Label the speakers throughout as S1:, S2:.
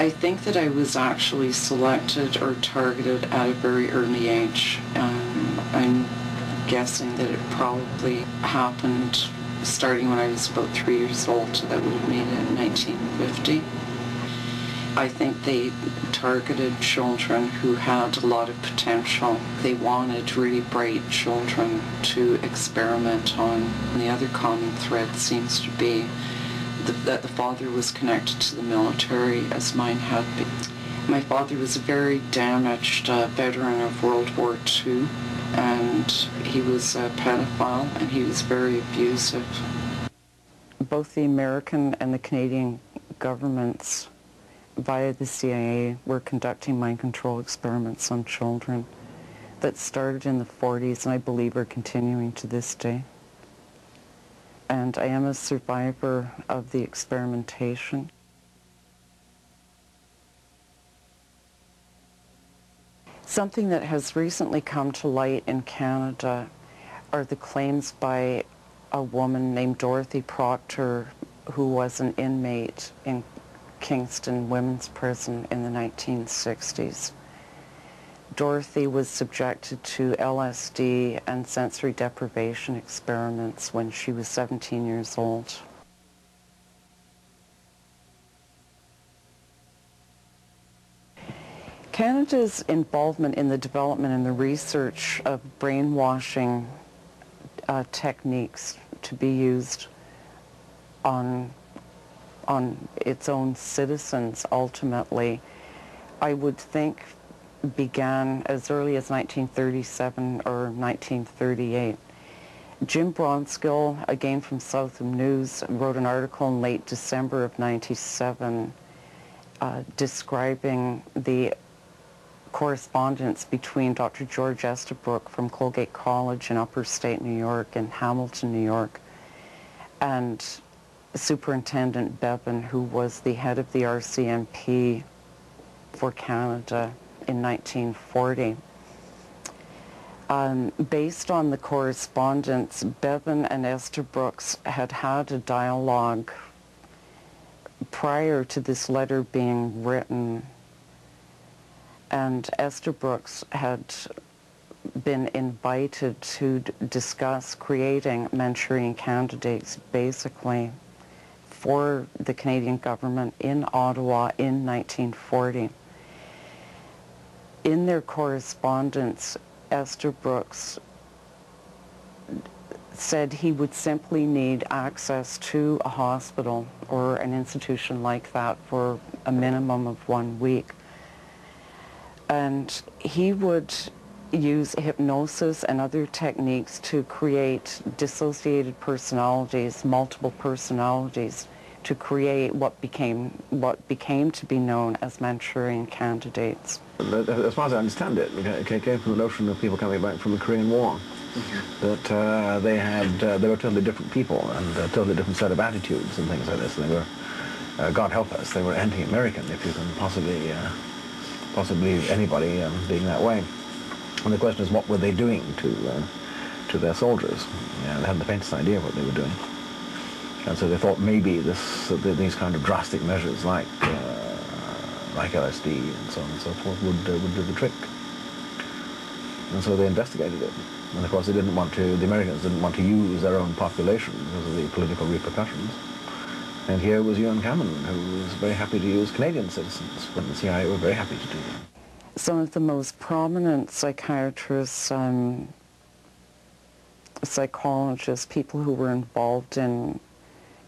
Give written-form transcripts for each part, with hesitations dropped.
S1: I think that I was actually selected or targeted at a very early age. I'm guessing that it probably happened starting when I was about 3 years old. That would have made it 1950. I think they targeted children who had a lot of potential. They wanted really bright children to experiment on. And the other common thread seems to be that the father was connected to the military, as mine had been. My father was a very damaged veteran of World War II, and he was a pedophile, and he was very abusive. Both the American and the Canadian governments, via the CIA, were conducting mind control experiments on children that started in the 40s, and I believe are continuing to this day. And I am a survivor of the experimentation. Something that has recently come to light in Canada are the claims by a woman named Dorothy Proctor, who was an inmate in Kingston Women's Prison in the 1960s. Dorothy was subjected to LSD and sensory deprivation experiments when she was 17 years old. Canada's involvement in the development and the research of brainwashing techniques to be used on its own citizens ultimately, I would think began as early as 1937 or 1938. Jim Bronskill, again from Southam News, wrote an article in late December of '97 describing the correspondence between Dr. George Estabrook from Colgate College in Upper State New York and Hamilton, New York, and Superintendent Bevan, who was the head of the RCMP for Canada in 1940. Based on the correspondence, Bevan and Estabrooks had had a dialogue prior to this letter being written, and Estabrooks had been invited to discuss creating Manchurian candidates basically for the Canadian government in Ottawa in 1940. In their correspondence, Estabrooks said he would simply need access to a hospital or an institution like that for a minimum of 1 week. And he would use hypnosis and other techniques to create dissociated personalities, multiple personalities, to create what became to be known as Manchurian candidates.
S2: As far as I understand it, it came from the notion of people coming back from the Korean War, that they were totally different people and a totally different set of attitudes and things like this. They were, God help us, they were anti-American, if you can possibly anybody being that way. And the question is, what were they doing to their soldiers? They hadn't the faintest idea what they were doing. And so they thought maybe these kind of drastic measures like LSD and so on and so forth would do the trick. And so they investigated it. And of course the Americans didn't want to use their own population because of the political repercussions. And here was Ewan Cameron, who was very happy to use Canadian citizens, but the CIA were very happy to do that.
S1: Some of the most prominent psychiatrists, psychologists, people who were involved in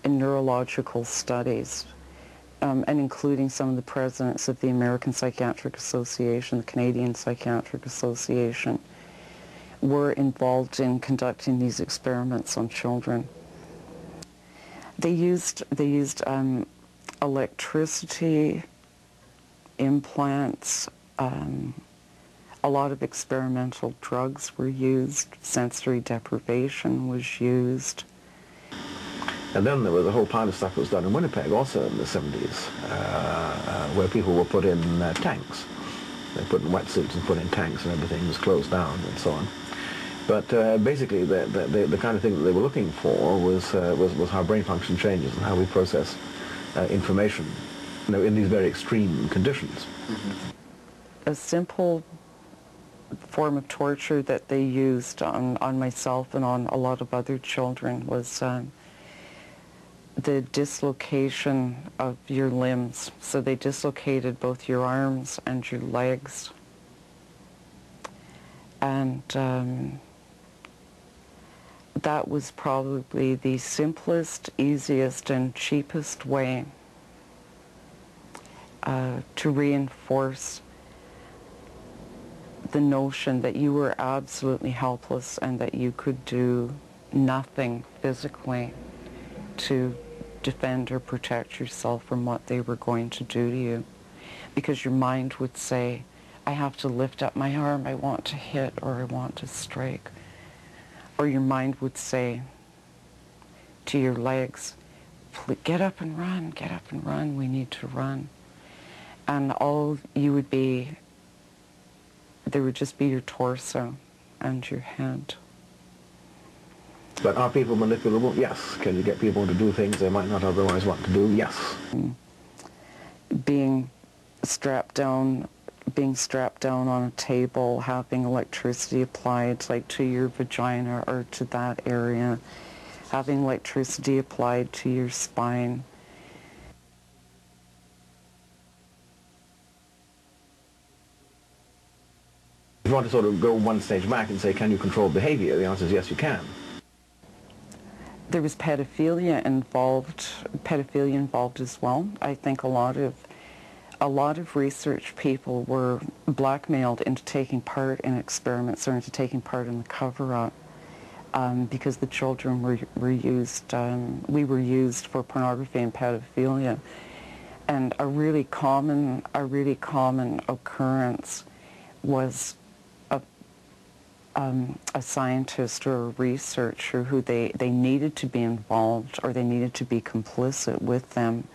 S1: neurological studies, and including some of the presidents of the American Psychiatric Association, the Canadian Psychiatric Association, were involved in conducting these experiments on children. They used electricity, implants, a lot of experimental drugs were used, sensory deprivation was used.
S2: And then there was a whole pile of stuff that was done in Winnipeg also in the 70s, where people were put in tanks. They put in wetsuits and put in tanks and everything was closed down and so on. But basically the kind of thing that they were looking for was how brain function changes and how we process information in these very extreme conditions.
S1: A simple form of torture that they used on myself and on a lot of other children was the dislocation of your limbs. So they dislocated both your arms and your legs. And that was probably the simplest, easiest, and cheapest way to reinforce the notion that you were absolutely helpless and that you could do nothing physically to defend or protect yourself from what they were going to do to you. Because your mind would say, I have to lift up my arm, I want to hit or I want to strike. Or your mind would say to your legs, get up and run, we need to run. And all you would be, there would just be your torso and your head.
S2: But are people manipulable? Yes. Can you get people to do things they might not otherwise want to do? Yes.
S1: Being strapped down on a table, having electricity applied like to your vagina or to that area, having electricity applied to your spine.
S2: If you want to sort of go one stage back and say, can you control behavior? The answer is yes, you can.
S1: There was pedophilia involved as well. I think a lot of research people were blackmailed into taking part in experiments or into taking part in the cover-up because the children were used, we were used for pornography and pedophilia. And a really common occurrence was a scientist or a researcher who they needed to be involved or they needed to be complicit with them.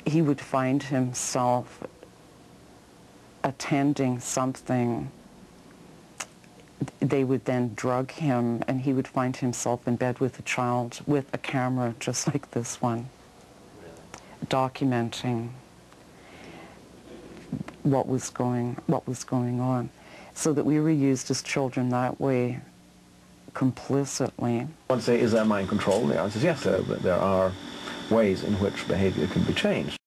S1: He would find himself attending something. They would then drug him and he would find himself in bed with a child with a camera just like this one, documenting what was going on. So that we were used as children that way, complicitly.
S2: One say, is there mind control? The answer is yes, there are ways in which behavior can be changed.